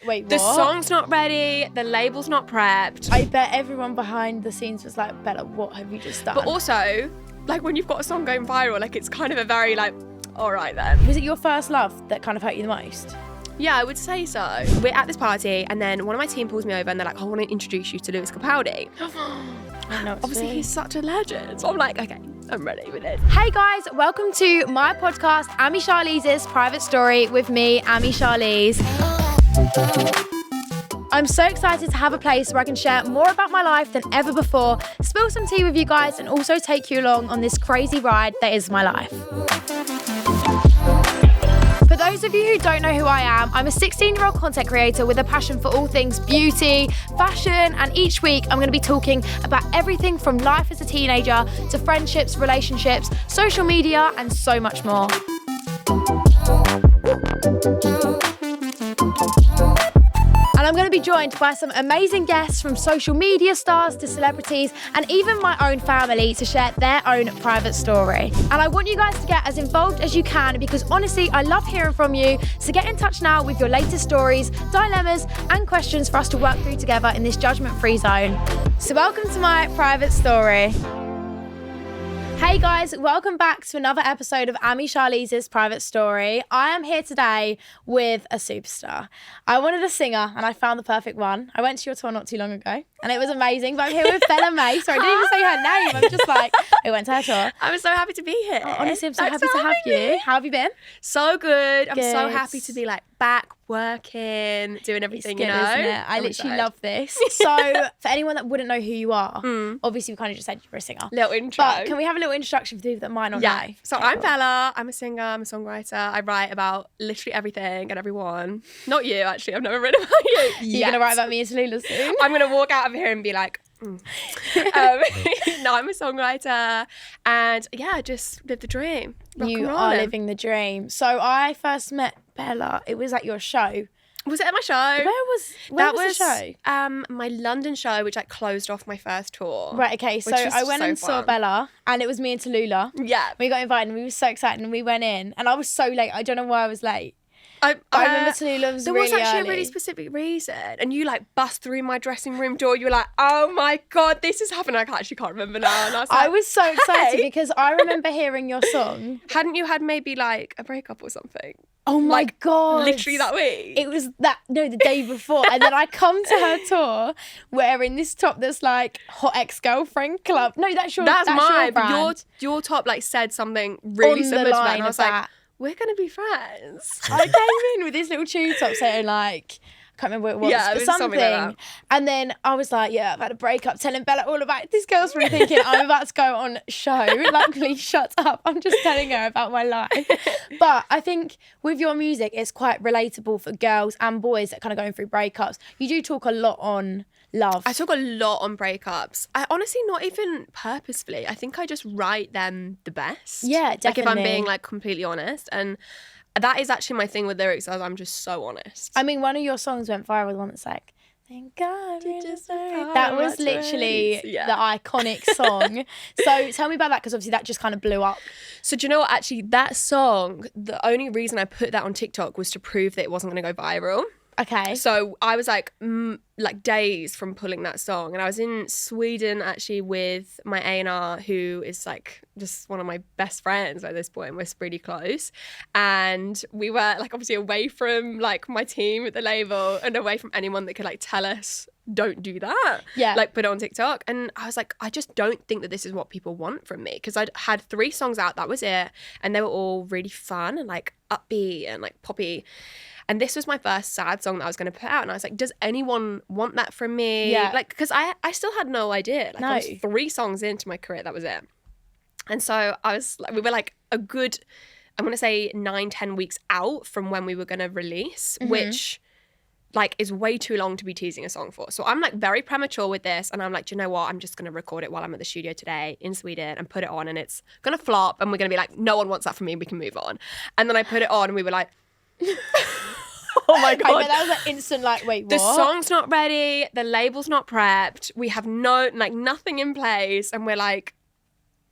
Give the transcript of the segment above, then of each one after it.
wait, what? The song's not ready, the label's not prepped. I bet everyone behind the scenes was like, Bella, what have you just done? But also, like when you've got a song going viral, like it's kind of a very like, all right then. Was it your first love that kind of hurt you the most? Yeah, I would say so. We're at this party and then one of my team pulls me over and they're like, I want to introduce you to Lewis Capaldi. I know. Obviously, he's such a legend. So I'm like, okay, I'm ready with it. Hey guys, welcome to my podcast, Amy Charlize's Private Story with me, Amy Charlize. I'm so excited to have a place where I can share more about my life than ever before, spill some tea with you guys, and also take you along on this crazy ride that is my life. For those of you who don't know who I am, I'm a 16-year-old content creator with a passion for all things beauty, fashion, and each week I'm going to be talking about everything from life as a teenager to friendships, relationships, social media, and so much more. And I'm going to be joined by some amazing guests from social media stars to celebrities and even my own family to share their own private story. And I want you guys to get as involved as you can because honestly, I love hearing from you. So get in touch now with your latest stories, dilemmas, and questions for us to work through together in this judgment-free zone. So welcome to my private story. Hey guys, welcome back to another episode of Amy Charlize's Private Story. I am here today with a superstar. I wanted a singer and I found the perfect one. I went to your tour not too long ago and it was amazing, but I'm here with Bellah Mae. Sorry, I didn't even say her name. I'm just like, I went to her tour. I'm so happy to be here. Oh, honestly, I'm so happy to have you. How have you been? So good. I'm so happy to be like back working, doing everything, good, you know. Isn't it? I literally love this. So for anyone that wouldn't know who you are, obviously we kind of just said you're a singer. Little intro. But can we have a little introduction for people that might not know? So Okay, I'm cool. Bella. I'm a singer. I'm a songwriter. I write about literally everything and everyone. Not you, actually. I've never written about you. You're going to write about me and Tallulah soon? I'm going to walk out of here and be like, no, I'm a songwriter and yeah, I just live the dream. You are living the dream. So I first met Bella. It was at your show. Was it at my show? Where was the show? My London show, which like closed off my first tour. Right, okay. So I went and saw Bella and it was me and Tallulah. Yeah. We got invited and we were so excited and we went in and I was so late. I don't know why I was late. I remember Tallulah was there really was actually early. a really specific reason, and you like bust through my dressing room door. You were like, "Oh my god, this is happening!" I actually can't remember now. And I was like, I was so excited because I remember hearing your song. Hadn't you had maybe like a breakup or something? Oh my god! Literally that week. It was the day before, and then I come to her tour wearing this top that's like Hot Ex-Girlfriend Club. No, that's mine. Your brand. Your top like said something really On similar the to that, line and I was of like, that. we're gonna be friends. I came in with this little tube top saying like, I can't remember what it was, Yeah, it but was something. something like that. And then I was like, yeah, I've had a breakup, telling Bella all about it. This girl's really thinking I'm about to go on show. Like, please shut up. I'm just telling her about my life. But I think with your music, it's quite relatable for girls and boys that kind of going through breakups. You do talk a lot on love. I talk a lot on breakups. I honestly, not even purposefully. I think I just write them the best. Yeah, definitely. Like if I'm being like completely honest. And that is actually my thing with lyrics, as I'm just so honest. I mean, one of your songs went viral, the one that's like, thank God Did we're just just married. apart, That was that's literally right. Yeah. the iconic song. So tell me about that, because obviously that just kind of blew up. So do you know what? Actually, that song, the only reason I put that on TikTok was to prove that it wasn't going to go viral. Okay. So I was like days from pulling that song, and I was in Sweden actually with my A&R, who is like just one of my best friends at this point. We're pretty close, and we were like obviously away from like my team at the label and away from anyone that could like tell us don't do that. Yeah. Like put it on TikTok. And I was like, I just don't think that this is what people want from me, because I'd had 3 songs out, that was it, and they were all really fun and like upbeat and like poppy. And this was my first sad song that I was going to put out. And I was like, does anyone want that from me? Yeah. Like, because I still had no idea. Like, No. I was 3 songs into my career, that was it. And so I was like, we were like a good, I'm going to say 9-10 weeks out from when we were going to release, which like is way too long to be teasing a song for. So I'm like very premature with this. And I'm like, do you know what? I'm just going to record it while I'm at the studio today in Sweden and put it on. And it's going to flop. And we're going to be like, no one wants that from me. We can move on. And then I put it on and we were like, oh my God. I bet that was an instant like, wait, what? The song's not ready. The label's not prepped. We have nothing in place. And we're like,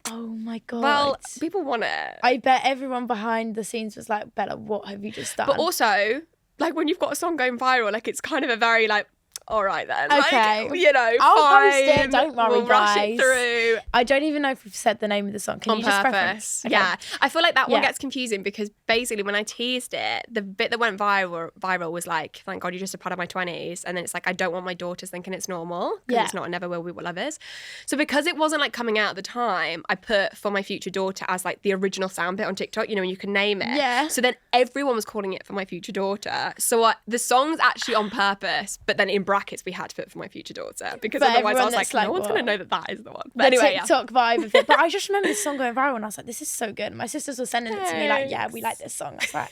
oh my God. well, people want it. I bet everyone behind the scenes was like, Bella, what have you just done? But also, like when you've got a song going viral, like it's kind of a very like, all right then. Okay. Like, you know, I'll fine. post it. Don't worry, we'll rush guys. it through. I don't even know if we've said the name of the song. Can On you just purpose. preference? Okay. Yeah. I feel like that one Yeah. gets confusing because basically when I teased it, the bit that went viral was like, thank God you're just a part of my 20s. And then it's like, I don't want my daughters thinking it's normal because Yeah. it's not and never will be what love is. So because it wasn't like coming out at the time, I put For My Future Daughter as like the original sound bit on TikTok, you know, when you can name it. Yeah. So then everyone was calling it For My Future Daughter. So the song's actually on purpose, but then in brackets we had to put For My Future Daughter because But otherwise I everyone was like, that's like, no one's what? going to know that is the one. But The anyway, yeah. TikTok vibe of it. But I just remember this song going viral and I was like, this is so good. My sisters were sending it to me like, yeah, we like this song. I was like,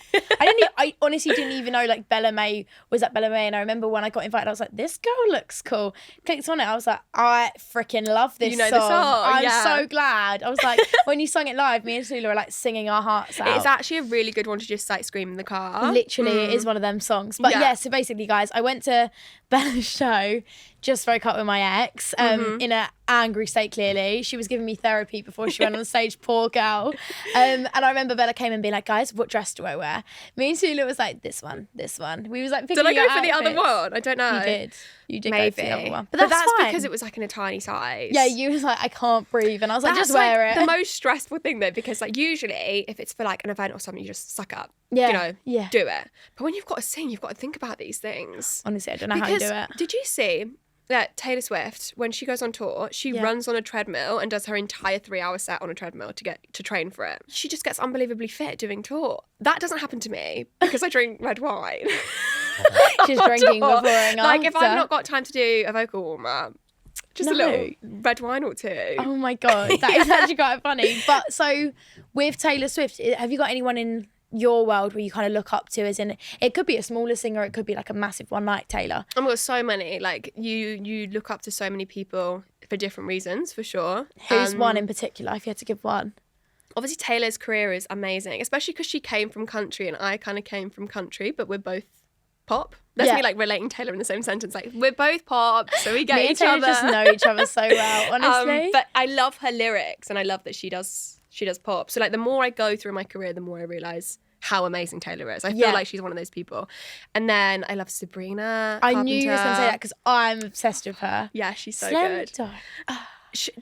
I honestly didn't even know like Bellah Mae was at Bellah Mae. And I remember when I got invited, I was like, this girl looks cool. Clicked on it. I was like, I freaking love this You know song. the song, I'm yeah. so glad. I was like, when you sung it live, me and Sula were like singing our hearts out. It's actually a really good one to just like scream in the car. Literally, it is one of them songs. But yeah, so basically, guys, I went to Bella's show, just broke up with my ex, in an angry state, clearly. She was giving me therapy before she went on stage, poor girl. And I remember Bella came and being like, guys, what dress do I wear? Me and Sula was like, this one. We was like, Did I go for the other one? I don't know. You did Maybe. go for the other one. But But that's fine. because it was like in a tiny size. Yeah, you was like, I can't breathe. And I was like, That's just wear like it. the most stressful thing though, because like usually if it's for like an event or something, you just suck up. Yeah, You know, yeah. do it. But when you've got to sing, you've got to think about these things. Honestly, I don't know how you do it. Did you see that Taylor Swift, when she goes on tour, she runs on a treadmill and does her entire 3-hour set on a treadmill to train for it. She just gets unbelievably fit doing tour. That doesn't happen to me because I drink red wine. She's drinking before and Like if I've after. not got time to do a vocal warm-up, just a No. little red wine or two. Oh my God, that is actually quite funny. But so with Taylor Swift, have you got anyone in your world where you kind of look up to, as in it could be a smaller singer, it could be like a massive one like Taylor? I've got so many. Like you look up to so many people for different reasons, for sure. Who's one in particular, if you had to give one? Obviously, Taylor's career is amazing, especially because she came from country and I kind of came from country, but we're both pop. That's me like relating Taylor in the same sentence. Like we're both pop, so we get Me and each Taylor other. just know each other so well, honestly. But I love her lyrics and I love that she does pop. So like the more I go through my career, the more I realise how amazing Taylor is. I feel like she's one of those people. And then I love Sabrina I knew you were going to say Carpenter. that because I'm obsessed with her. Yeah, she's so Slender. good.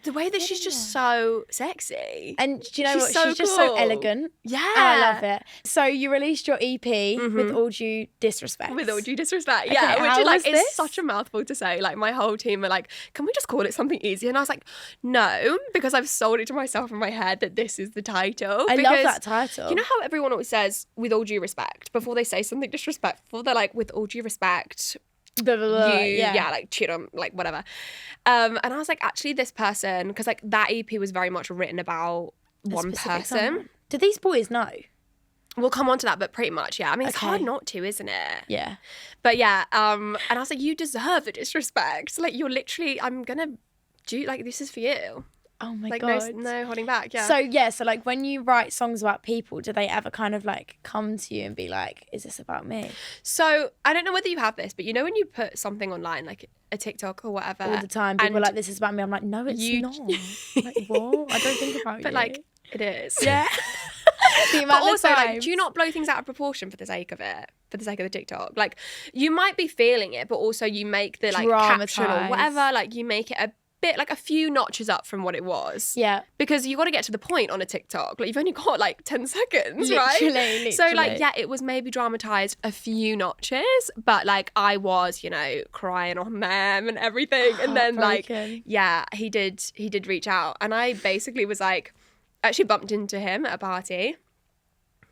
The way that she's just so sexy. And do you know She's what? so She's just so cool. elegant. Yeah. And I love it. So you released your EP with all due disrespect. With all due disrespect, Okay, yeah, which how is like was it's this? such a mouthful to say. Like my whole team are like, "Can we just call it something easy?" And I was like, "No," because I've sold it to myself in my head that this is the title. I love Because that title. You know how everyone always says "with all due respect" before they say something disrespectful? They're like, "With all due respect." Blah, blah, blah. Yeah, like cheat on, like whatever. And I was like, actually, this person, because like that EP was very much written about A one specific person. someone. Do these boys know? We'll come on to that, but pretty much, yeah. I mean, it's Okay. hard not to, isn't it? Yeah. But yeah, and I was like, you deserve the disrespect. Like, you're literally, I'm gonna do, like, this is for you. Oh my Like, God. no holding back, yeah. So like when you write songs about people, do they ever kind of like come to you and be like, is this about me? So, I don't know whether you have this, but you know when you put something online, like a TikTok or whatever. All the time. People are and like, this is about me. I'm like, no, it's you- not. Like, what? I don't think about you. But like, it is. yeah. The But amount of also, like, times. do you not blow things out of proportion for the sake of it? For the sake of the TikTok? Like, you might be feeling it, but also you make the, like, caption or Dramatise. whatever, like, you make it a bit, like, a few notches up from what it was. Yeah. Because you got to get to the point on a TikTok. Like, you've only got, like, 10 seconds, Literally, right? So, like, literally. yeah, it was maybe dramatised a few notches, but, like, I was, you know, crying on them and everything. And then, like, Heartbroken. yeah, he did reach out. And I basically was, like, actually bumped into him at a party.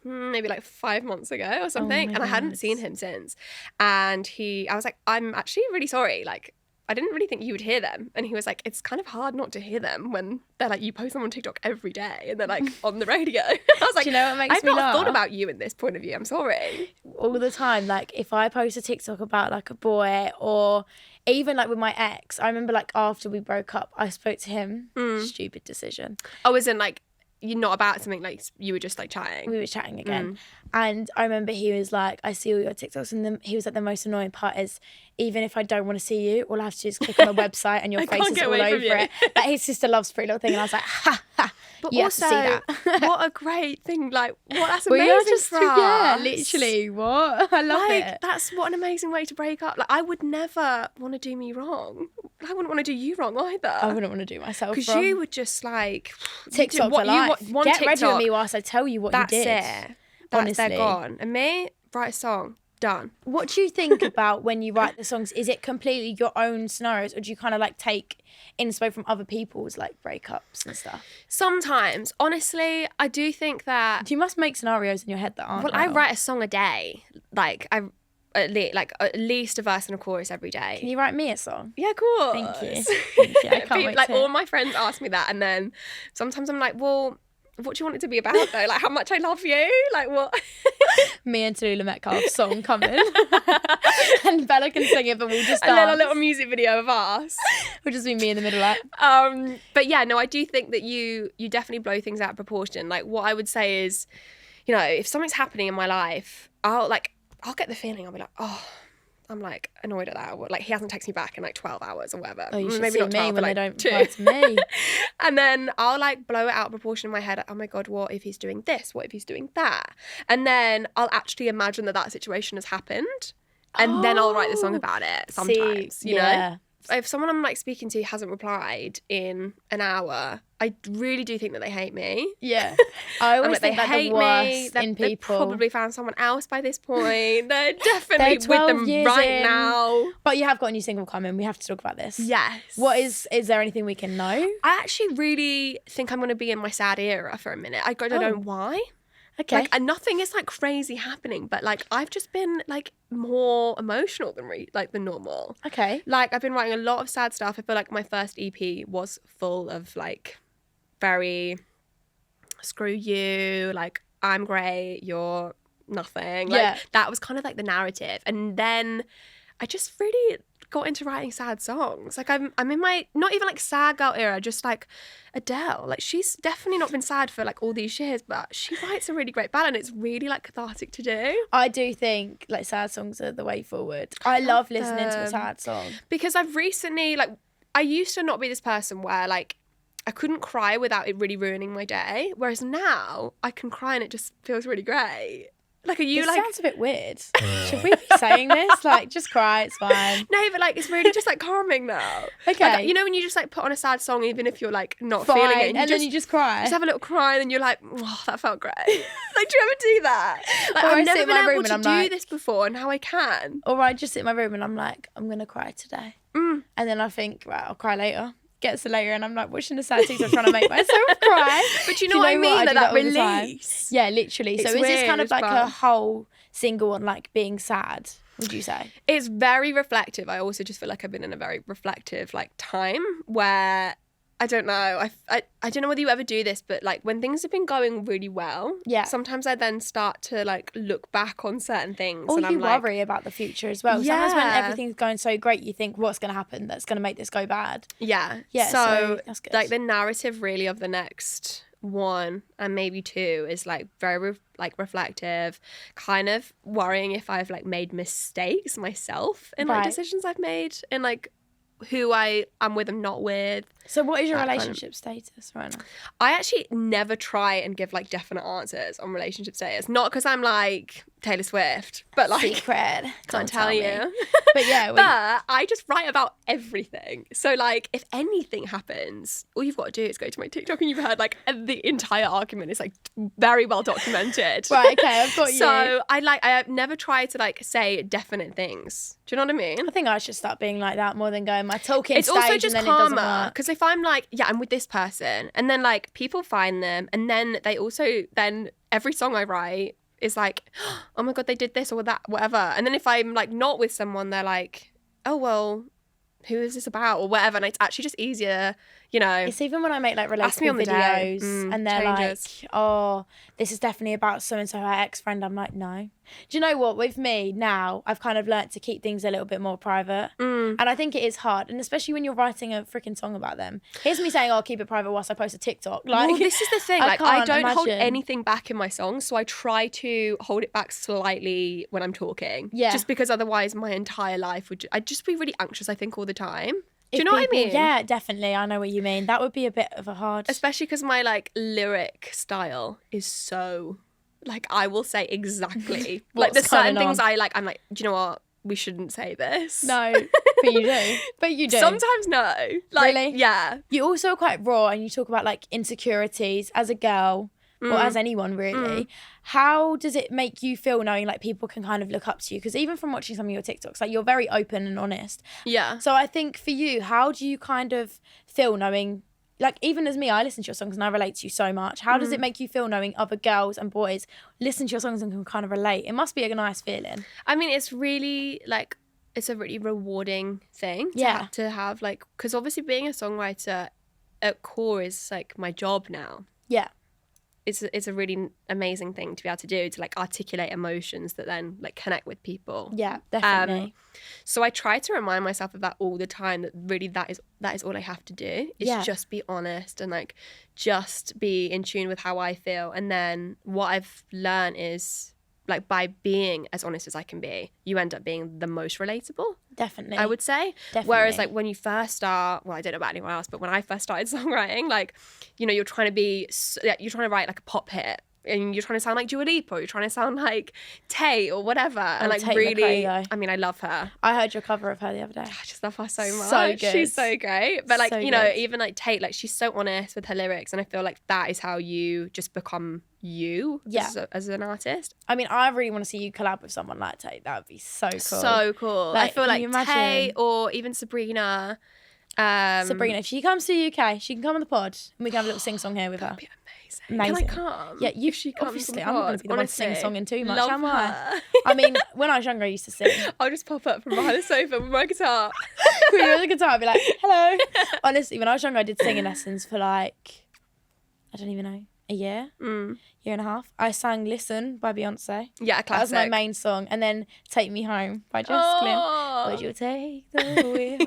Maybe like 5 months ago or something, my and I hadn't God. seen him since. And I was like, I'm actually really sorry. Like, I didn't really think you would hear them. And he was like, it's kind of hard not to hear them when they're like, you post them on TikTok every day and they're like on the radio. I was like, Do you know what makes I've me not thought laugh? about you in this point of view. I'm sorry. All the time. Like if I post a TikTok about like a boy or even like with my ex, I remember like after we broke up, I spoke to him. Stupid decision. I was in like you're not about something, like you were just like chatting. We were chatting again. And I remember he was like, I see all your TikToks. And he was like, the most annoying part is, even if I don't want to see you, all I have to do is click on a website and your face is all over it. Like, his sister loves Pretty Little Thing. And I was like, ha, ha. But you also, have to see that. what a great thing. Like, that's We amazing are just, for us. yeah, literally, what? I love Like, it. that's what an amazing way to break up. Like, I would never want to do me wrong. I wouldn't want to do you wrong either. I wouldn't want to do myself Because you would just like... TikTok for life. Get ready with me whilst I tell you what you did. That's it. Honestly. They're gone. And me, write a song. Done. What do you think about when you write the songs? Is it completely your own scenarios, or do you kind of like take inspo from other people's like breakups and stuff? Sometimes. Honestly, I do think that... You must make scenarios in your head that aren't Well, real. I write a song a day. Like, at least a verse and a chorus every day. Can you write me a song? Yeah, cool. Thank you. Thank you. I can't wait like to... all my friends ask me that, and then sometimes I'm like, well, what do you want it to be about though? Like how much I love you? Like what? Me and Tallulah Metcalf's song coming. And Bella can sing it, but we'll just dance. And then a little music video of us. It'll just be me in the middle of But yeah, no, I do think that you definitely blow things out of proportion. Like what I would say is, you know, if something's happening in my life, I'll get the feeling, I'll be like, oh, I'm like annoyed at that. Or like he hasn't texted me back in like 12 hours or whatever. Oh, you should Maybe see not 12, me but when like they don't 2. reply to me. And then I'll like blow it out of proportion in my head. Oh my God, what if he's doing this? What if he's doing that? And then I'll actually imagine that situation has happened. And then I'll write the song about it sometimes, you know? If someone I'm like speaking to hasn't replied in an hour, I really do think that they hate me. Yeah. I always Like, think they that hate the worst me. in They've people. probably found someone else by this point. They're definitely with 12 them years right in. now. But you have got a new single coming. We have to talk about this. Yes. What is there anything we can know? I actually really think I'm going to be in my sad era for a minute. I don't know why. Okay. Like, and nothing is like crazy happening, but like I've just been like more emotional than than normal. Okay. Like I've been writing a lot of sad stuff. I feel like my first EP was full of like very screw you, like I'm great, you're nothing. Like that was kind of like the narrative. And then I just really got into writing sad songs. Like I'm in my not even like sad girl era, just like Adele. Like she's definitely not been sad for like all these years, but she writes a really great ballad and it's really like cathartic to do. I do think like sad songs are the way forward. I love listening to a sad song. Because I've recently like I used to not be this person where like I couldn't cry without it really ruining my day. Whereas now I can cry and it just feels really great. Like, are you This like... sounds a bit weird. Should we be saying this? Like, just cry, it's fine. No, but like, it's really just like calming now. Okay. Like, you know when you just like put on a sad song, even if you're like not Fine. feeling it. And then you just cry. Just have a little cry and then you're like, oh, that felt great. Like, do you ever do that? Like, Or I I've sit never in my been room able and to I'm do like- this before and now I can. Or I just sit in my room and I'm like, I'm going to cry today. And then I think, right, I'll cry later. Gets to later and I'm like watching the sad TikTok trying to make myself cry. But you know what I mean? I do That all the time. release. Yeah, literally. So It's is this kind weird, of like but- a whole single on like being sad, would you say? It's very reflective. I also just feel like I've been in a very reflective like time where I don't know. I don't know whether you ever do this, but like when things have been going really well, sometimes I then start to like look back on certain things. Or and you I'm like, worry about the future as well. Sometimes when Yeah. everything's going so great, you think, what's going to happen that's going to make this go bad? Yeah. Yeah, so that's good. like the narrative really of the next 1 and maybe 2 is like very reflective, kind of worrying if I've like made mistakes myself in like Right. decisions I've made and like who I am with and not with. So what is your That kind of- relationship status right now? I actually never try and give like definite answers on relationship status. Not because I'm like Taylor Swift, but like Secret. can't tell you. But yeah, But I just write about everything. So like if anything happens, all you've got to do is go to my TikTok and you've heard like the entire argument is like very well documented. Right, okay, I've got you. So I have never tried to like say definite things. Do you know what I mean? I think I should start being like that more than going my talking It's stage also just and then it doesn't calmer work. because if I'm like, yeah, I'm with this person, and then like people find them, and then they also then every song I write is like, oh my God, they did this or that, whatever. And then if I'm like not with someone, they're like, oh well, who is this about or whatever. And it's actually just easier. you know. It's even when I make like Ask me on relatable the day. videos and they're Changes. like, oh, this is definitely about so-and-so, her ex-friend. I'm like, no. Do you know what? With me now, I've kind of learnt to keep things a little bit more private. And I think it is hard. And especially when you're writing a freaking song about them. Here's me saying, I'll keep it private whilst I post a TikTok. Like, Well, this is the thing. I Like, I can't don't hold imagine. anything back in my songs, so I try to hold it back slightly when I'm talking. Yeah. Just because otherwise my entire life would... I'd just be really anxious, I think, all the time. Do you If know what I people- mean? Yeah, definitely. I know what you mean. That would be a bit of a hard... Especially because my, like, lyric style is so... Like, I will say exactly. Like, there's certain things I'm like, do you know what? We shouldn't say this. No, but you do. But you do. Sometimes no. Like, Really? yeah. You also are quite raw and you talk about like insecurities as a girl or as anyone really. How does it make you feel knowing like people can kind of look up to you? Because even from watching some of your TikToks, like you're very open and honest. Yeah. So I think for you, how do you kind of feel knowing, like even as me, I listen to your songs and I relate to you so much. How does it make you feel knowing other girls and boys listen to your songs and can kind of relate? It must be a nice feeling. I mean, it's really like, it's a really rewarding thing to have like, because obviously being a songwriter at core is like my job now. Yeah. It's a really amazing thing to be able to do, to like articulate emotions that then like connect with people. Yeah, definitely. So I try to remind myself of that all the time, that really that is all I have to do, is just be honest and like just be in tune with how I feel. And then what I've learned is like by being as honest as I can be, you end up being the most relatable. Definitely. I would say. Definitely. Whereas like when you first start, well, I don't know about anyone else, but when I first started songwriting, like, you know, you're trying to write like a pop hit and you're trying to sound like Dua Lipa, or you're trying to sound like Tay or whatever. And like Tate really, McRae, though. I mean, I love her. I heard your cover of her the other day. I just love her so much. So good. She's so great. But like, So you know, good. even like Tate, like she's so honest with her lyrics, and I feel like that is how you just become you as an artist. I mean, I really want to see you collab with someone like Tate. That would be so cool. So cool. Like, I feel can like you imagine? Tate or even Sabrina. Sabrina, if she comes to the UK, she can come on the pod and we can have a little sing-song here with her. That'd be amazing. Amazing. Can I come? Yeah, if she comes obviously, on I'm the not going pod? to be the one sing-songing too much, Love am I? her. I mean, when I was younger, I used to sing. I'll just pop up from behind the sofa with my guitar. With a guitar, I'd be like, hello. Honestly, when I was younger, I did singing lessons for like, I don't even know, a year and a half. I sang Listen by Beyonce. Yeah, a classic. That was my main song. And then Take Me Home by Jess Glynn. Would you take the wheel?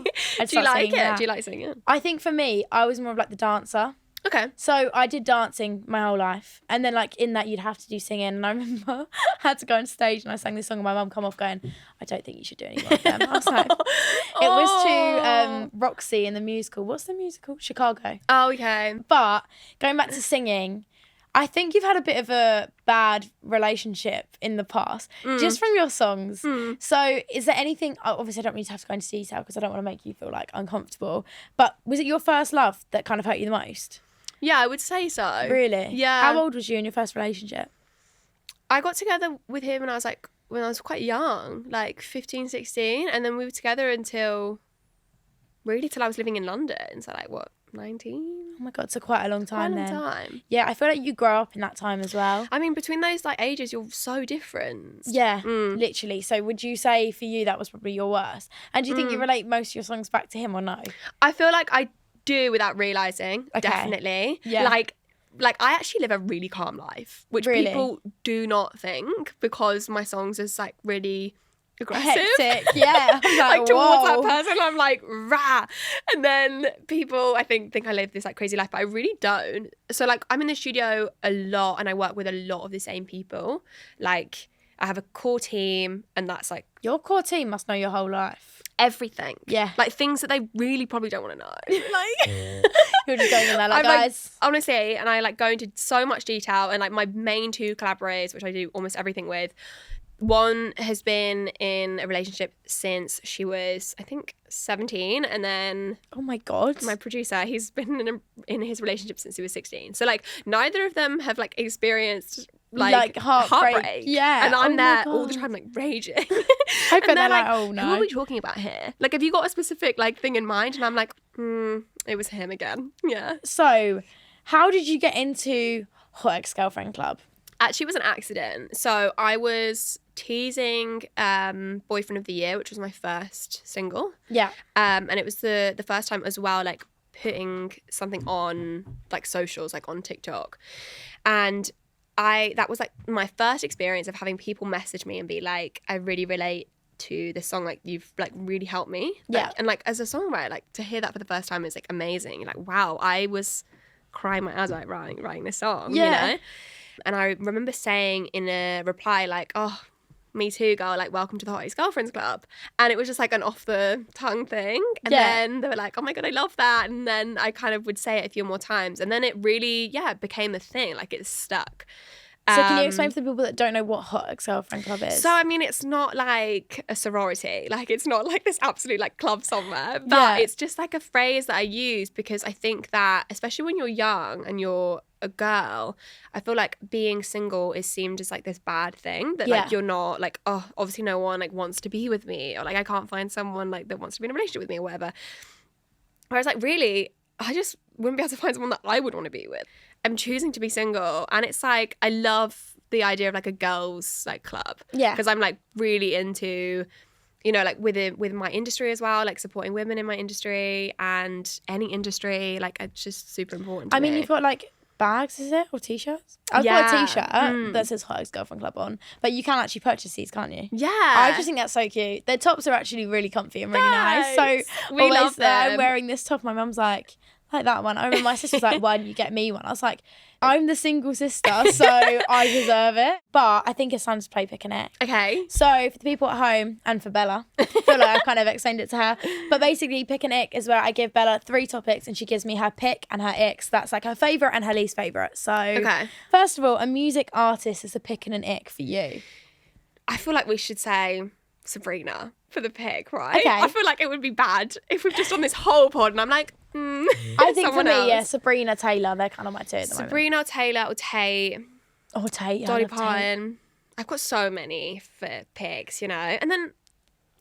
Do you like it? Do you like singing? I think for me, I was more of like the dancer. Okay. So I did dancing my whole life. And then like in that you'd have to do singing. And I remember I had to go on stage and I sang this song and my mum come off going, I don't think you should do any more of them. I was like, it was to Roxy in the musical. What's the musical? Chicago. Oh, okay. But going back to singing, I think you've had a bit of a bad relationship in the past, just from your songs. So is there anything, obviously I don't really have to go into detail because I don't want to make you feel like uncomfortable, but was it your first love that kind of hurt you the most? Yeah, I would say so. Really? Yeah. How old was you in your first relationship? I got together with him when I was quite young, like 15, 16. And then we were together until I was living in London. So like what, 19? Oh my God, so quite a long time Quite a then. long time. Yeah, I feel like you grow up in that time as well. I mean, between those like ages, you're so different. Yeah, literally. So would you say for you that was probably your worst? And do you think you relate most of your songs back to him or no? I feel like I do without realising, definitely. Yeah. Like I actually live a really calm life, which Really? people do not think, because my songs is like really aggressive. Hectic, yeah. I'm Like towards whoa. that person, I'm like rah, and then people I think I live this like crazy life, but I really don't. So like I'm in the studio a lot and I work with a lot of the same people. Like I have a core team, and that's like Your core team must know your whole life. everything. Yeah. Like things that they really probably don't want to know. Like You're just going in there like, I'm guys. honestly, and I like go into so much detail, and like my main two collaborators, which I do almost everything with, one has been in a relationship since she was, I think, 17, and then Oh my God. my producer, he's been in his relationship since he was 16. So like neither of them have like experienced like heartbreak. Yeah. And I'm Oh my there all the God. time like raging. I bet And they're they're like, oh Who no. are we talking about here? Like, have you got a specific like thing in mind? And I'm like, it was him again. Yeah. So, how did you get into Hot Ex-Girlfriend Club? Actually, it was an accident. So I was teasing Boyfriend of the Year, which was my first single. Yeah. And it was the first time as well, like putting something on like socials, like on TikTok, and that was like my first experience of having people message me and be like, I really relate to this song, like you've like really helped me. Like, and like as a songwriter, like to hear that for the first time is like amazing. Like, wow, I was crying my eyes out writing this song, you know? And I remember saying in a reply like, oh, me too, girl, like welcome to the Hottest Girlfriends Club. And it was just like an off the tongue thing. And then they were like, oh my God, I love that. And then I kind of would say it a few more times. And then it really, became a thing. Like it's stuck. So can you explain for the people that don't know what Hot Ex-Girlfriend Club is? So, I mean, it's not like a sorority. Like, it's not like this absolute, like, club somewhere. But it's just, like, a phrase that I use because I think that, especially when you're young and you're a girl, I feel like being single is seen as, like, this bad thing. That, like, you're not, like, oh, obviously no one, like, wants to be with me. Or, like, I can't find someone, like, that wants to be in a relationship with me or whatever. Whereas, like, really, I just wouldn't be able to find someone that I would want to be with. I'm choosing to be single, and it's like I love the idea of like a girls like club, because I'm like really into, you know, like with my industry as well, like supporting women in my industry and any industry, like it's just super important to me. I mean, you've got like bags, is it, or t-shirts? I've got a t-shirt that says Hot Ex-Girlfriend Club on, but you can actually purchase these, can't you? Yeah, I just think that's so cute. Their tops are actually really comfy and really nice. So we love them. I'm wearing this top, my mum's like that one. I remember my sister was like, why didn't you get me one? I was like, I'm the single sister, so I deserve it. But I think it's time to play Pick a Nick. Okay. So for the people at home and for Bella, I feel like I've kind of explained it to her. But basically, Pick a Nick is where I give Bella 3 topics and she gives me her pick and her icks. That's like her favourite and her least favourite. So first of all, a music artist is a pick and an ick for you. I feel like we should say Sabrina for the pick, right? Okay. I feel like it would be bad if we've just done this whole pod and I'm like, I think for me, Sabrina, Taylor, they're kind of my two at the moment. Sabrina, Taylor, or Tate. Or Tate, Dolly Parton. I've got so many for picks, you know. And then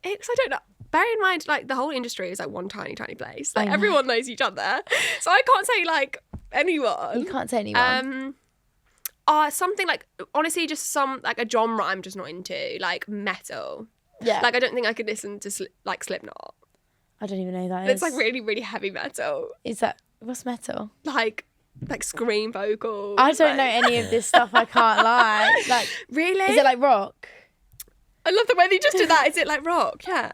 icks, I don't know. Bear in mind, like, the whole industry is like one tiny, tiny place. Like, everyone knows each other. So I can't say, like, anyone. You can't say anyone. Something like, honestly, just like a genre I'm just not into. Like, metal. Yeah. Like, I don't think I could listen to, Slipknot. I don't even know who that is. It's like really, really heavy metal. Is that, what's metal? Like scream vocals. I don't know any of this stuff, I can't lie. Like, really? Is it like rock? I love the way they just did that. Is it like rock? Yeah.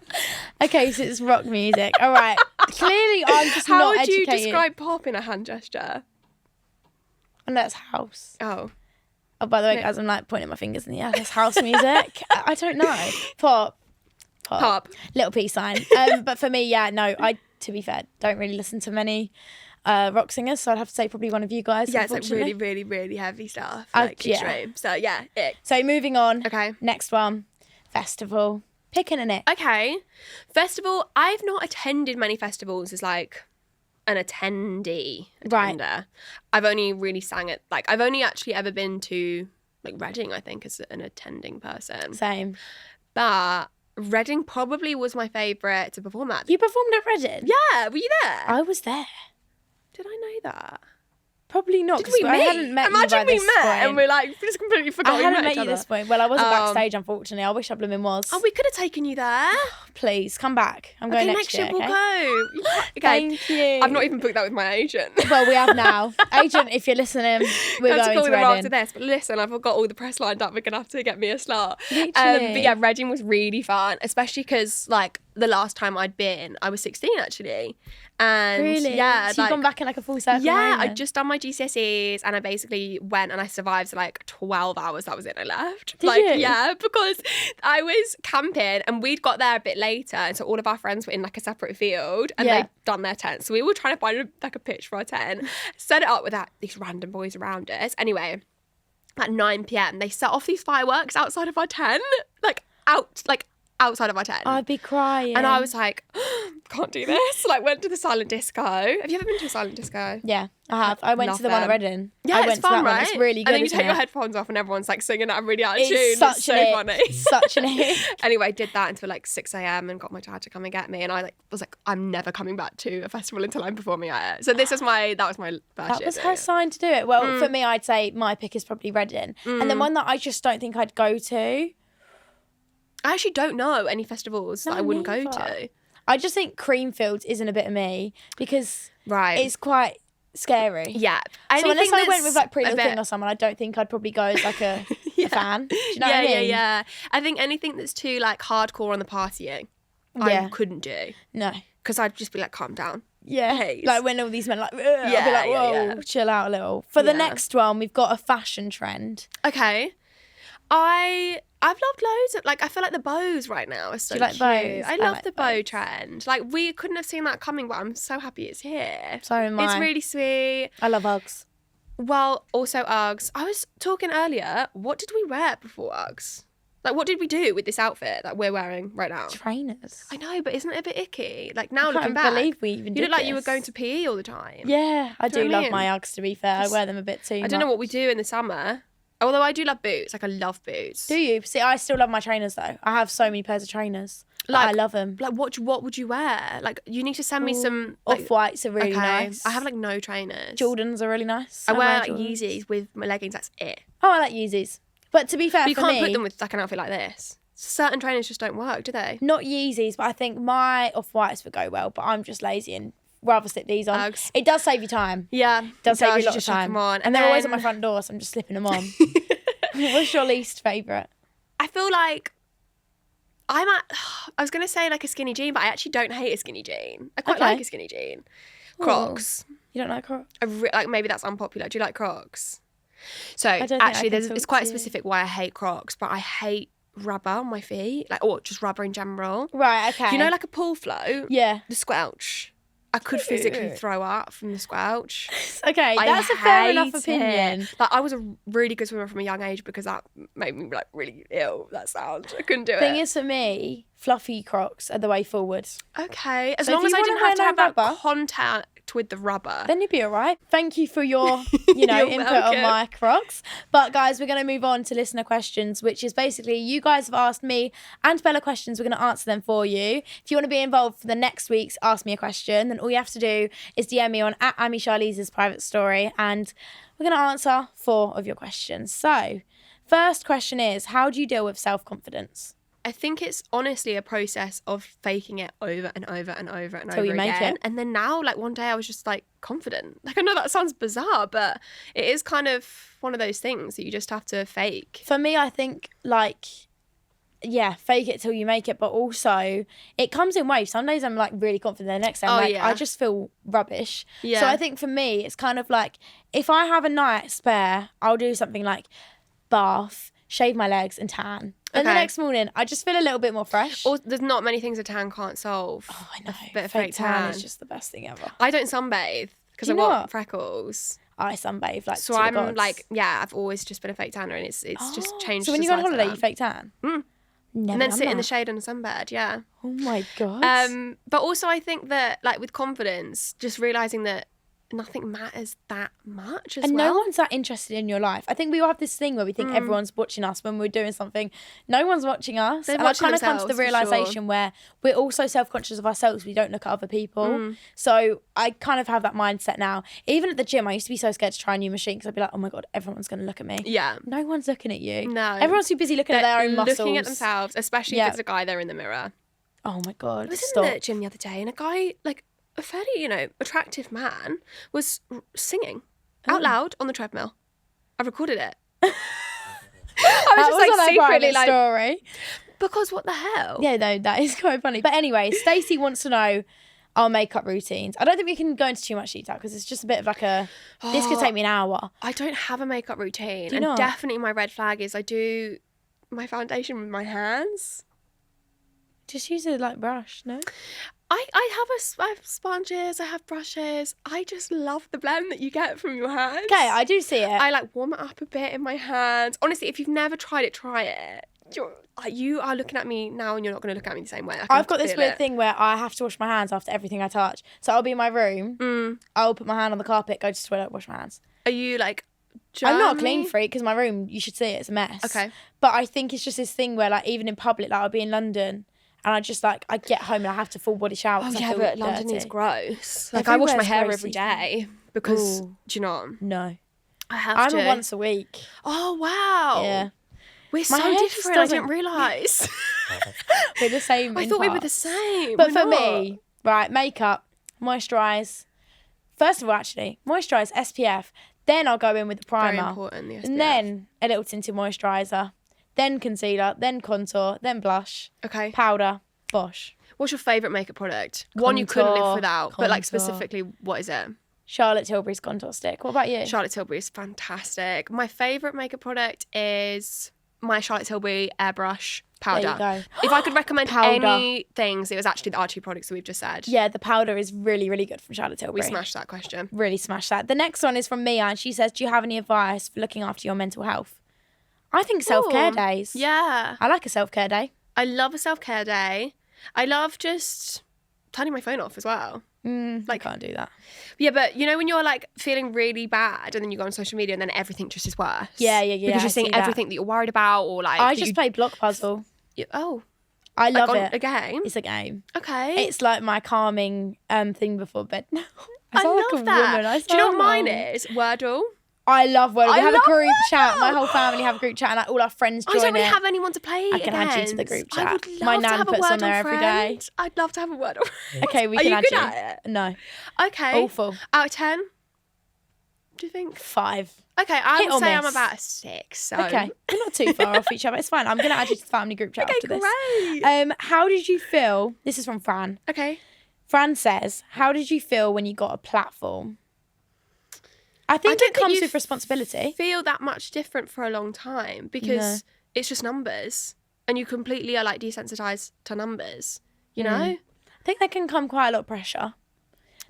Okay, so it's rock music. All right. Clearly, I'm just not educated. How would you describe pop in a hand gesture? And that's house. Oh, by the way, guys, I'm like pointing my fingers in the air. That's house music. I don't know. Pop. Little peace sign. But for me, I, to be fair, don't really listen to many rock singers, so I'd have to say probably one of you guys. Yeah, it's like really, really, really heavy stuff. Like extreme. So yeah, ick. So moving on. Okay. Next one. Festival. Picking an ick. Okay. Festival. I've not attended many festivals as like an attender. Right. I've only really sang it. Like I've only actually ever been to like Reading, I think, as an attending person. Same. But Reading probably was my favourite to perform at. You performed at Reading? Yeah, were you there? I was there. Did I know that? Probably not. Did we meet? I hadn't met Imagine you by we this met point. and we're like, we just completely forgot I hadn't met each you other. this point. Well, I wasn't backstage, unfortunately. I wish I blooming was. Oh, we could have taken you there. Please, come back. I'm going next year. We'll go. Okay. Thank you. I've not even booked that with my agent. Well, we have now. Agent, if you're listening, we're going to call them Reading. after this. But listen, I've got all the press lined up. We're going to have to get me a slot. Literally. But yeah, Reading was really fun, especially because like the last time I'd been, I was 16 actually. And really? Yeah. So you've gone back in like a full circle. Yeah, moment. I'd just done my GCSEs and I basically went and I survived like 12 hours. That was it. I left. Did you? Yeah, because I was camping and we'd got there a bit later. And so all of our friends were in like a separate field and they'd done their tent. So we were trying to find like a pitch for our tent, set it up with these random boys around us. Anyway, at 9 p.m, they set off these fireworks outside of our tent, outside of our tent. I'd be crying. And I was like, can't do this. Like, went to the silent disco. Have you ever been to a silent disco? Yeah, I have. I went to the one at Reading. Yeah, it's fun, right? It's really good. And then you take your headphones off and everyone's like singing that really out of tune. It's so funny. It's such an ick. Anyway, I did that until like 6 a.m. and got my dad to come and get me. And I was like, I'm never coming back to a festival until I'm performing at it. So that was my first year. That was her sign to do it. Well, for me, I'd say my pick is probably Reading. And then one that I just don't think I'd go to. I actually don't know any festivals that I wouldn't go to. I just think Creamfields isn't a bit of me because Right. it's quite scary. Yeah. So unless I went that's with like Pretty a Little bit- Thing or someone, I don't think I'd probably go as like a Yeah. fan. Do you know yeah, what I mean? yeah. I think anything that's too like hardcore on the partying, I Yeah. couldn't do. No. Because I'd just be like, calm down. Yeah. Please. Like when all these men like, I'll be Yeah, like, whoa, yeah. chill out a little. For the Yeah. next one, we've got a fashion trend. Okay. I've loved loads of, like, I feel like the bows right now are so you like cute. bows? I I love like the bow bows. trend. Like, we couldn't have seen that coming, but I'm so happy it's here. So am It's I. really sweet. I love Uggs. Well, also Uggs. I was talking earlier, what did we wear before Uggs? Like, what did we do with this outfit that we're wearing right now? Trainers. I know, but isn't it a bit icky? Like, now I looking can't back, believe we even you did look like you were this. going to PE all the time. Yeah, I Do you do know what I love my mean? Uggs, to be fair. I wear them a bit too I don't know much. what we do in the summer. Although I do love boots. Like, I love boots. Do you? See, I still love my trainers though. I have so many pairs of trainers. Like, I love them. Like, what would you wear? Like, you need to send me some like, Off-whites are really okay. nice. I have like no trainers. Jordans are really nice. I wear like Jordans. Yeezys with my leggings. That's it. Oh, I like Yeezys. But to be fair, But you for can't me, put them with like an outfit like this. Certain trainers just don't work, do they? not Yeezys, but I think my Off-whites would go well. But I'm just lazy and rather slip these on. Uggs. It does save you time. Yeah, Does save you a lot of just chuck time. 'em on. And they're always at then my front door, so I'm just slipping them on. What's your least favourite? I feel like I was gonna say like a skinny jean, but I actually don't hate a skinny jean. I quite Okay. like a skinny jean. Crocs. You don't like Crocs? Like maybe that's unpopular. Do you like Crocs? So don't think I actually, can talk it's quite to you. specific why I hate Crocs, but I hate rubber on my feet, like or just rubber in general. Right, okay. You know, like a pool float. Yeah. The squelch. I could physically Ew. throw up from the squelch. Okay, I that's a fair enough hate opinion. it. Like I was a really good swimmer from a young age because that made me like really ill. That sound. I couldn't do it. Thing is, for me, fluffy Crocs are the way forward. Okay, as So if long as you I wanna didn't wear have to no have that rubber- contact with the rubber. Then you'd be all right. Thank you for your, You're input on welcome. my Crocs. But guys, we're going to move on to listener questions, which is basically you guys have asked me and Bella questions. We're going to answer them for you. If you want to be involved for the next week's Ask Me a Question, then all you have to do is DM me on @AmiCharlize's private story, and we're going to answer 4 of your questions. So, first question is, how do you deal with self-confidence? I think it's honestly a process of faking it over and over and over and Till over you make again. it. And then now, like one day I was just like confident. Like I know that sounds bizarre, but it is kind of one of those things that you just have to fake. For me, I think fake it till you make it, but also it comes in waves. Some days I'm like really confident, the next day I'm I just feel rubbish. Yeah. So I think for me, it's kind of like if I have a night spare, I'll do something like bath, shave my legs and tan. And the Okay. next morning, I just feel a little bit more fresh. Or there's not many things a tan can't solve. Oh, I know. A bit of fake fake tan is tan. just the best thing ever. I don't sunbathe because Do I you want not? freckles. I sunbathe like So to the I'm gods. like, yeah, I've always just been a fake tanner, and it's just changed. So when to you go on size of holiday, you that. fake tan? Mm. Never And then done sit in the that. shade on a sunbed. Yeah. Oh my god. But also I think that like with confidence, just realizing that nothing matters that much as And well. no one's that interested in your life. I think we all have this thing where we think everyone's watching us when we're doing something. No one's watching us. They're and I've watching kind of come to the themselves, for realisation where we're also self-conscious of ourselves. We don't look at other people. So I kind of have that mindset now. Even at the gym, I used to be so scared to try a new machine because I'd be like, oh my God, everyone's going to look at me. Yeah. No one's looking at you. No. Everyone's too busy looking at their own muscles. Looking at themselves, especially Yeah. if it's a guy there in the mirror. Oh my God, I was stop. in the gym the other day and a guy, like a fairly, attractive man, was singing out loud on the treadmill. I recorded it. I was That just like on our secretly private like, story. because what the hell? Yeah, no, that is quite funny. But anyway, Stacey wants to know our makeup routines. I don't think we can go into too much detail because it's just a bit of like this could take me an hour. I don't have a makeup routine. Do you And not? definitely my red flag is I do my foundation with my hands. Just use a brush, no? I have sponges, I have brushes. I just love the blend that you get from your hands. Okay, I do see it. I like warm it up a bit in my hands. Honestly, if you've never tried it, try it. You are looking at me now and you're not going to look at me the same way. I've got this weird thing where I have to wash my hands after everything I touch. So I'll be in my room, I'll put my hand on the carpet, go to the toilet, wash my hands. Are you like I'm not a germy? clean freak because my room, you should see it, it's a mess. Okay. But I think it's just this thing where even in public, I'll be in London and I just I get home and I have to full body shower. Oh 'cause I yeah, feel but London is dirty. gross. Like I wash my Everywhere's hair gross every these day because Ooh. do you know? No. I have I'm to. a once a week. Oh wow. Yeah. We're My so hair just different. I doesn't- didn't realise. We're the same. I in thought we were the parts. same. But We're for not. me, right, makeup, moisturize. First of all, actually, moisturize, SPF. Then I'll go in with the Very primer. important, the SPF. And then a little tinted moisturizer. Then concealer. Then contour. Then blush. Okay. Powder. Bosh. What's your favourite makeup product? One you couldn't live Contour, without, but like contour. specifically, what is it? Charlotte Tilbury's contour stick. What about you? Charlotte Tilbury is fantastic. My favourite makeup product is my Charlotte Tilbury airbrush powder. There you go. If I could recommend Powder. any things, it was actually the R2 products that we've just said. Yeah, the powder is really, really good from Charlotte Tilbury. We smashed that question. Really smashed that. The next one is from Mia, and she says, do you have any advice for looking after your mental health? I think self-care Ooh, days. Yeah. I like a self-care day. I love a self-care day. I love just turning my phone off as well. I can't do that. Yeah, but you know when you're like feeling really bad and then you go on social media and then everything just is worse? Yeah. Because you're I seeing see that. everything that you're worried about or like... I that just you- play block puzzle. Oh, I like love on it. a game? It's a game. Okay. It's like my calming thing before bed. I sound love like a that. woman. I Do you know what sound mine old. is? Wordle. I love Wordle. We I have a love group chat. My Wordle. whole family have a group chat, and like all our friends join I don't really it. have anyone to play I can add you to the against. group I chat. would love My to nan have a puts on Wordle there every day. friend. I'd love to have a Wordle friend. Okay, we Are can you add good you. at it? No, Okay. awful. Out of 10? Do you think? 5. Okay, I Hit would or say I'm miss. about a 6. So. Okay, we're not too far off each other. It's fine. I'm gonna add you to the family group chat Okay, after this. great. How did you feel? This is from Fran. Okay. Fran says, "How did you feel when you got a platform?" I think don't it think comes you with responsibility. Feel that much different for a long time because it's just numbers and you completely are like desensitized to numbers, you know? I think there can come quite a lot of pressure.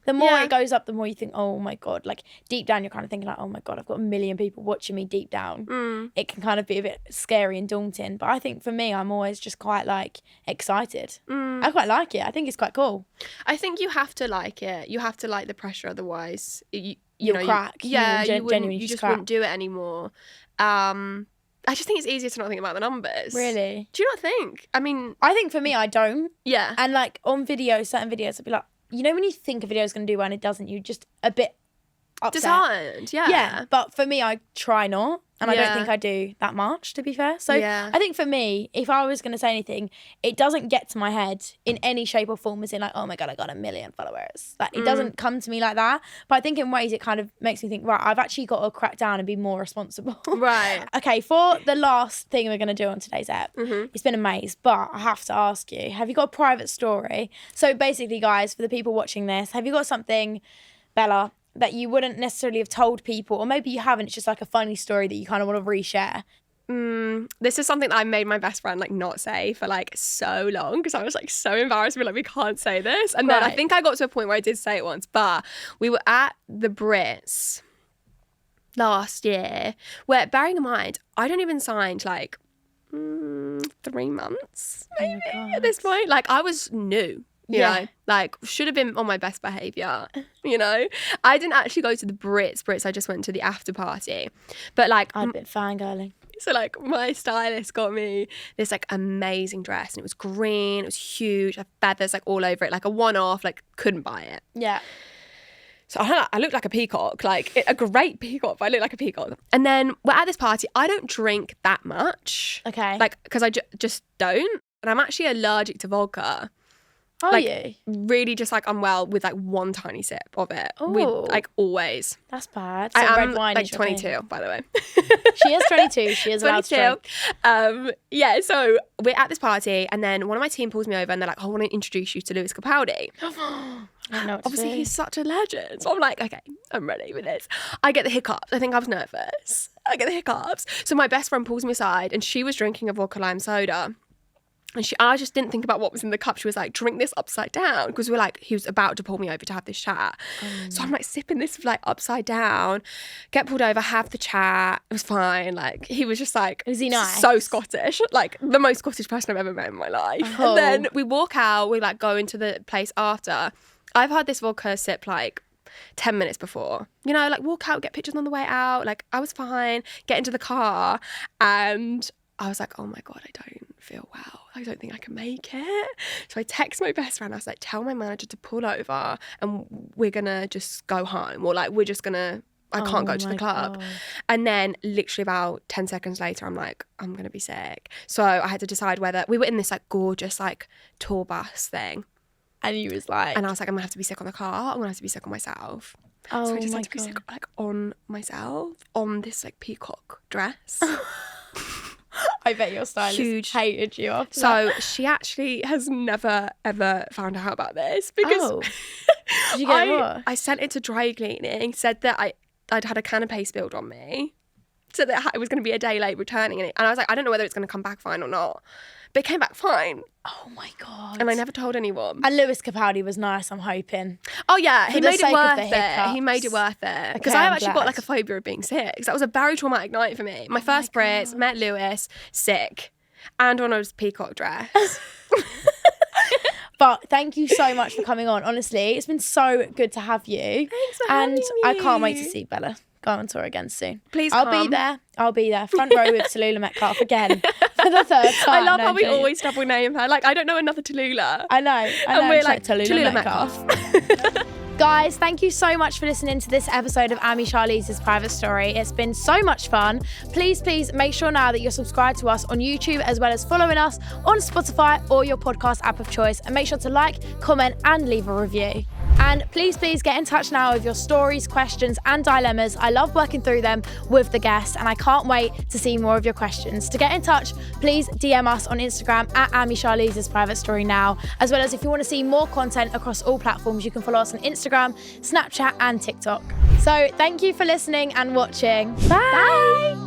The more Yeah. it goes up, the more you think, oh my God, like deep down, you're kind of thinking like, oh my God, I've got a million people watching me deep down. It can kind of be a bit scary and daunting. But I think for me, I'm always just quite like excited. I quite like it. I think it's quite cool. I think you have to like it. You have to like the pressure, otherwise you You'll know, crack. You Yeah, will you wouldn't, genuinely you just just crack. wouldn't do it anymore. I just think it's easier to not think about the numbers. Really? Do you not think? I mean, I think for me, I don't. yeah. And like on videos, certain videos, I'd be like, you know, when you think a video is going to do well and it doesn't, you're just a bit upset. Disheartened, yeah. Yeah, but for me, I try not, and I don't Yeah. think I do that much, to be fair. So Yeah. I think for me, if I was going to say anything, it doesn't get to my head in any shape or form as in like, oh my God, I got 1 million followers. Like it doesn't come to me like that. But I think in ways it kind of makes me think, right, I've actually got to crack down and be more responsible. Right. Okay, for the last thing we're going to do on today's app, it's been a maze, but I have to ask you, have you got a private story? So basically, guys, for the people watching this, have you got something, Bella, that you wouldn't necessarily have told people, or maybe you haven't, it's just like a funny story that you kind of want to reshare? This is something that I made my best friend like not say for like so long because I was like so embarrassed. We were like, we can't say this. And then I Right. think I got to a point where I did say it once, but we were at the Brits last year where, bearing in mind, I'd only been signed like 3 months maybe at this point. Like I was new. You Yeah. know, like should have been on my best behaviour, you know. I didn't actually go to the Brits, I just went to the after party. But like I'd been fangirling. so like my stylist got me this like amazing dress and it was green, it was huge, had feathers like all over it, like a one-off, like couldn't buy it. Yeah. So I looked like a peacock, like a great peacock, but I looked like a peacock. And then we're at this party. I don't drink that much. Okay. Like, because I just don't. And I'm actually allergic to vodka. Are like, you? Really just like unwell with like one tiny sip of it. Oh. Like always. That's bad. So I am red wine like is your thing. 22, by the way. She is 22. She is allowed to 22. drink. Yeah, so we're at this party and then one of my team pulls me over and they're like, I want to introduce you to Lewis Capaldi. I don't know what to Obviously, do. he's such a legend. So I'm like, okay, I'm ready with this. I get the hiccups. I think I was nervous. I get the hiccups. So my best friend pulls me aside and she was drinking a vodka lime soda. And I just didn't think about what was in the cup. She was like, drink this upside down. Because we're like, he was about to pull me over to have this chat. So I'm like sipping this like upside down, get pulled over, have the chat. It was fine. Like he was just like, Was he nice? so Scottish. Like the most Scottish person I've ever met in my life. Oh. And then we walk out, we like go into the place after. I've had this vodka sip like 10 minutes before. You know, like walk out, get pictures on the way out. Like I was fine, get into the car. And I was like, oh my God, I don't feel well. I don't think I can make it. So I text my best friend. I was like, tell my manager to pull over and we're going to just go home. Or like, we're just going to I can't go to my the club. God. And then literally about 10 seconds later, I'm like, I'm going to be sick. So I had to decide whether, we were in this like gorgeous like tour bus thing. And you was like... And I was like, I'm going to have to be sick on the car. I'm going to have to be sick on myself. Oh, so I just my had to be God. sick like on myself, on this like peacock dress. I bet your stylist Huge. hated you after So she actually has never, ever found out about this because Oh. Did you get what? I sent it to dry cleaning, said that I'd had a canapé spilled on me, so that it was going to be a day late returning it. And I was like, I don't know whether it's going to come back fine or not. But it came back fine. Oh my God. And I never told anyone. And Lewis Capaldi was nice, I'm hoping. Oh yeah, he the made it sake of worth the it. He hiccups. made it worth it. Because Okay, I've I'm actually got glad. like a phobia of being sick. So that was a very traumatic night for me. My first Brits, met Lewis, sick. And on a peacock dress. But thank you so much for coming on. Honestly, it's been so good to have you. Thanks for And having I can't wait me. to see Bella go on tour again soon. Please I'll come. be there. I'll be there. Front row with Tallulah Metcalf again for the third time. I love No, how we I'm joking. always double name her. Like, I don't know another Tallulah. I know. And we're It's like, Tallulah Metcalf. Guys, thank you so much for listening to this episode of Ami Charlize's Private Story. It's been so much fun. Please make sure now that you're subscribed to us on YouTube, as well as following us on Spotify or your podcast app of choice. And make sure to like, comment, and leave a review. And please get in touch now with your stories, questions, and dilemmas. I love working through them with the guests, and I can't wait to see more of your questions. To get in touch, please DM us on Instagram at Ami Charlize's Private Story now, as well as if you want to see more content across all platforms, you can follow us on Instagram, Snapchat, and TikTok. So thank you for listening and watching. Bye.